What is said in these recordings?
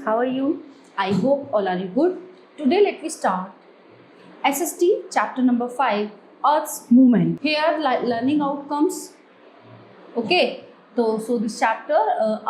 How are you? I hope all are good. Today let me start SST chapter number 5 Earth's movement. Here learning outcomes. Okay. So this chapter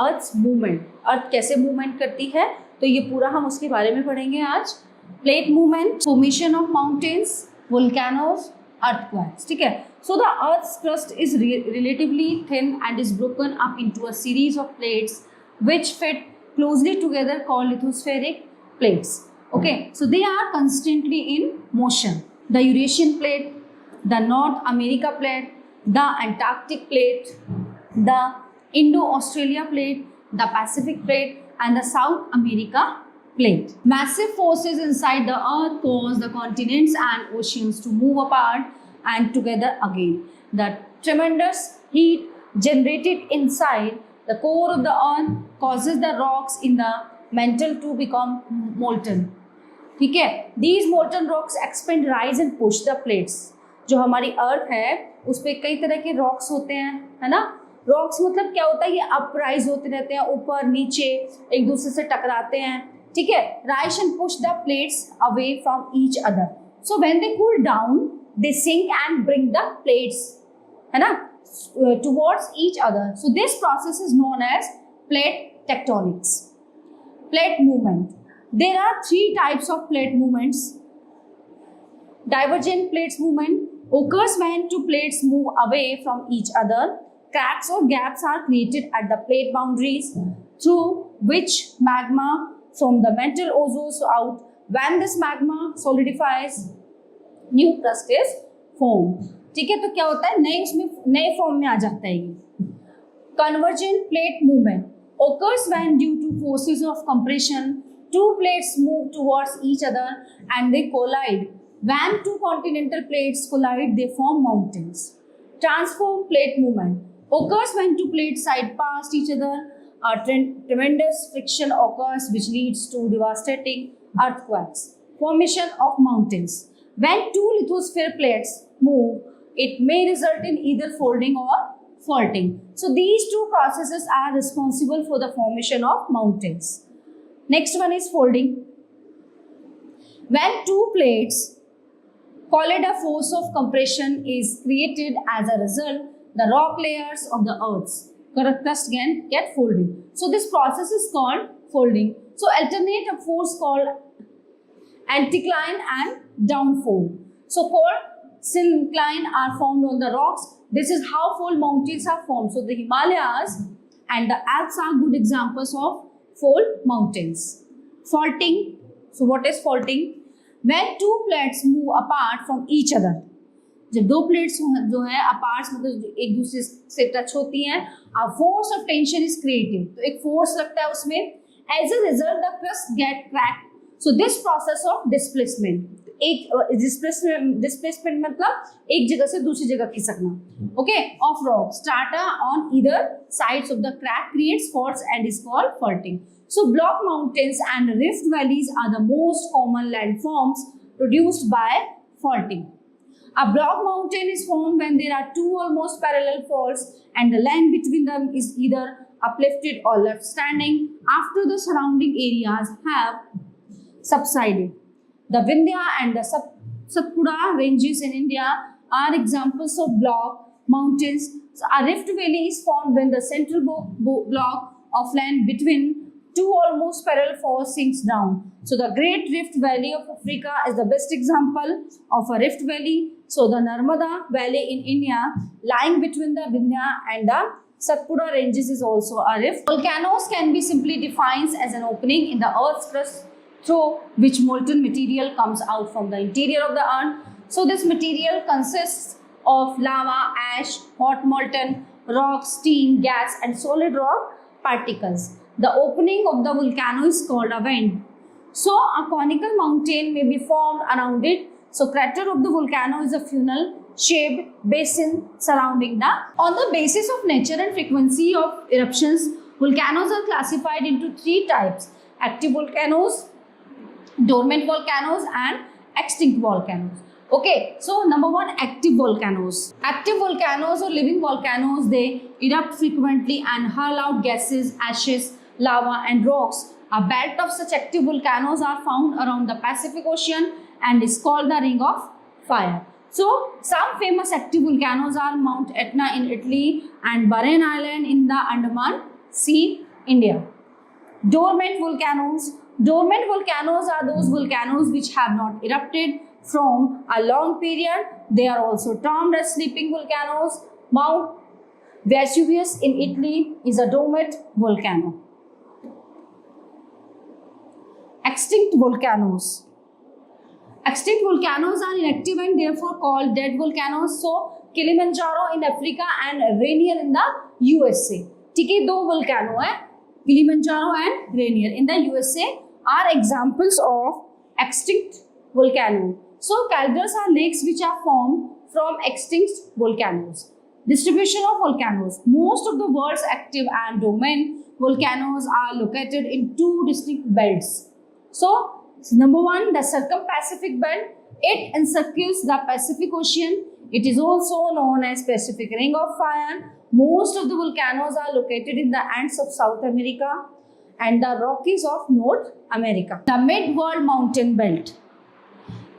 Earth's movement. Earth कैसे movement करती है तो ये पूरा हम उसके बारे में पढ़ेंगे आज. Plate movement, formation of mountains, volcanoes, earthquakes. ठीक है. So the Earth's crust is relatively thin and is broken up into a series of plates which fit closely together called lithospheric plates. Okay, so they are constantly in motion. The Eurasian plate, the North America plate, the Antarctic plate, the Indo-Australia plate, the Pacific plate, and the South America plate. Massive forces inside the earth cause the continents and oceans to move apart and together again. The tremendous heat generated inside the core of the earth causes the rocks in the mantle to become molten. ठीक है. These molten rocks expand, rise and push the plates. जो हमारी अर्थ है उस पर कई तरह के रॉक्स होते हैं, है ना. रॉक्स मतलब क्या होता है, ये अपराइज होते रहते हैं, ऊपर नीचे एक दूसरे से टकराते हैं. ठीक है. Rise and push the plates away from each other. So when they cool down, they sink and bring the plates, है ना, towards each other. So this process is known as plate tectonics. Plate movement. There are 3 types of plate movements. Divergent plates movement occurs when 2 plates move away from each other. Cracks or gaps are created at the plate boundaries through which magma from the mantle oozes out. When this magma solidifies, new crust is formed. ठीक है. तो क्या होता है, नए form में आ जाता है ये. Convergent plate movement occurs when due to forces of compression 2 plates move towards each other and they collide. When 2 continental plates collide, they form mountains. Transform plate movement occurs when 2 plates side past each other. A tremendous friction occurs which leads to devastating earthquakes. Formation of mountains. When 2 lithosphere plates move, it may result in either folding or faulting. So these 2 processes are responsible for the formation of mountains. Next one is folding. When 2 plates collide, a force of compression is created. As a result, the rock layers of the Earth's crust get folded. So this process is called folding. So alternate a force called anticline and downfold. So called syncline are formed on the rocks. This is how fold mountains are formed. So the Himalayas and the Alps are good examples of fold mountains. Faulting. So what is faulting? When 2 plates move apart from each other. जब 2 plates जो है apart मतलब एक दूसरे से touch होती हैं, a force of tension is created. तो एक फोर्स लगता है उसमें. As a result, the crust get cracked. So this process of displacement. एक डिस्प्लेसमेंट मतलब एक जगह से दूसरी जगह खिसकना. Okay. Of rock strata on either sides of the crack creates faults and is called faulting. So block mountains and rift valleys are the most common landforms produced by faulting. A block mountain is formed when there are 2 almost parallel faults and the land between them is either uplifted or left standing after the surrounding areas have subsided. The Vindhya and the Satpura ranges in India are examples of block mountains. So a rift valley is formed when the central block of land between 2 almost parallel faults sinks down. So the Great Rift Valley of Africa is the best example of a rift valley. So the Narmada Valley in India, lying between the Vindhya and the Satpura ranges, is also a rift. Volcanoes can be simply defined as an opening in the Earth's crust through which molten material comes out from the interior of the Earth. So this material consists of lava, ash, hot molten rock, steam, gas and solid rock particles. The opening of the volcano is called a vent. So a conical mountain may be formed around it. So crater of the volcano is a funnel shaped basin surrounding the. On the basis of nature and frequency of eruptions, volcanoes are classified into 3 types: active volcanoes, dormant volcanoes and extinct volcanoes. Okay, so number 1, active volcanoes. Active volcanoes or living volcanoes, they erupt frequently and hurl out gases, ashes, lava and rocks. A belt of such active volcanoes are found around the Pacific Ocean and is called the Ring of Fire. So, some famous active volcanoes are Mount Etna in Italy and Buran Island in the Andaman Sea, India. Dormant volcanoes. Dormant volcanoes are those volcanoes which have not erupted from a long period. They are also termed as sleeping volcanoes. Mount Vesuvius in Italy is a dormant volcano. Extinct volcanoes. Extinct volcanoes are inactive and therefore called dead volcanoes. So, Kilimanjaro in Africa and Rainier in the USA. ठीक है, दो volcano है, Kilimanjaro and Rainier in the USA are examples of extinct volcano. So, calders are lakes which are formed from extinct volcanoes. Distribution of volcanoes. Most of the world's active and dormant volcanoes are located in two distinct belts. So, number one, the Circum-Pacific Belt. It encircles the Pacific Ocean. It is also known as Pacific Ring of Fire. Most of the volcanoes are located in the Andes of South America and the Rockies of North America. The Mid-World Mountain Belt.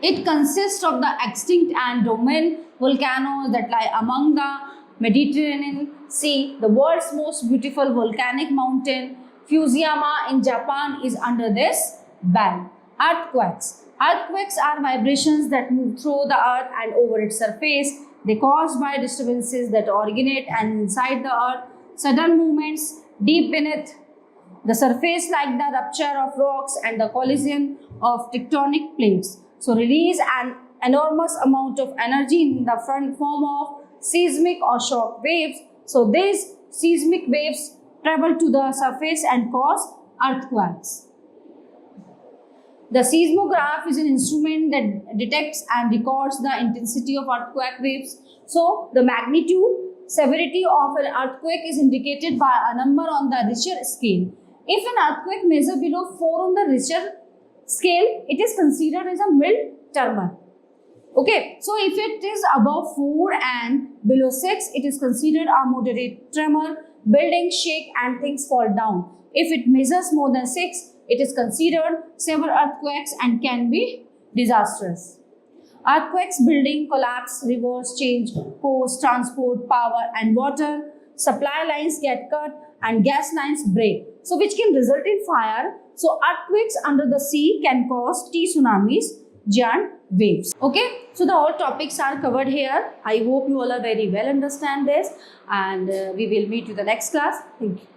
It consists of the extinct and dormant volcanoes that lie among the Mediterranean Sea. The world's most beautiful volcanic mountain, Fusiyama in Japan, is under this belt. Earthquakes. Earthquakes are vibrations that move through the earth and over its surface. They are caused by disturbances that originate and inside the earth. Sudden movements deep beneath the surface like the rupture of rocks and the collision of tectonic plates. So release an enormous amount of energy in the front form of seismic or shock waves. So these seismic waves travel to the surface and cause earthquakes. The seismograph is an instrument that detects and records the intensity of earthquake waves. So, the magnitude, severity of an earthquake is indicated by a number on the Richter scale. If an earthquake measures below 4 on the Richter scale, it is considered as a mild tremor. Okay, so if it is above 4 and below 6, it is considered a moderate tremor. Buildings shake and things fall down. If it measures more than 6, it is considered severe earthquakes and can be disastrous. Earthquakes, building collapse, rivers change course, transport, power and water, supply lines get cut and gas lines break. So which can result in fire. So earthquakes under the sea can cause tsunamis, giant waves. Okay, so the all topics are covered here. I hope you all are very well understand this and we will meet you the next class. Thank you.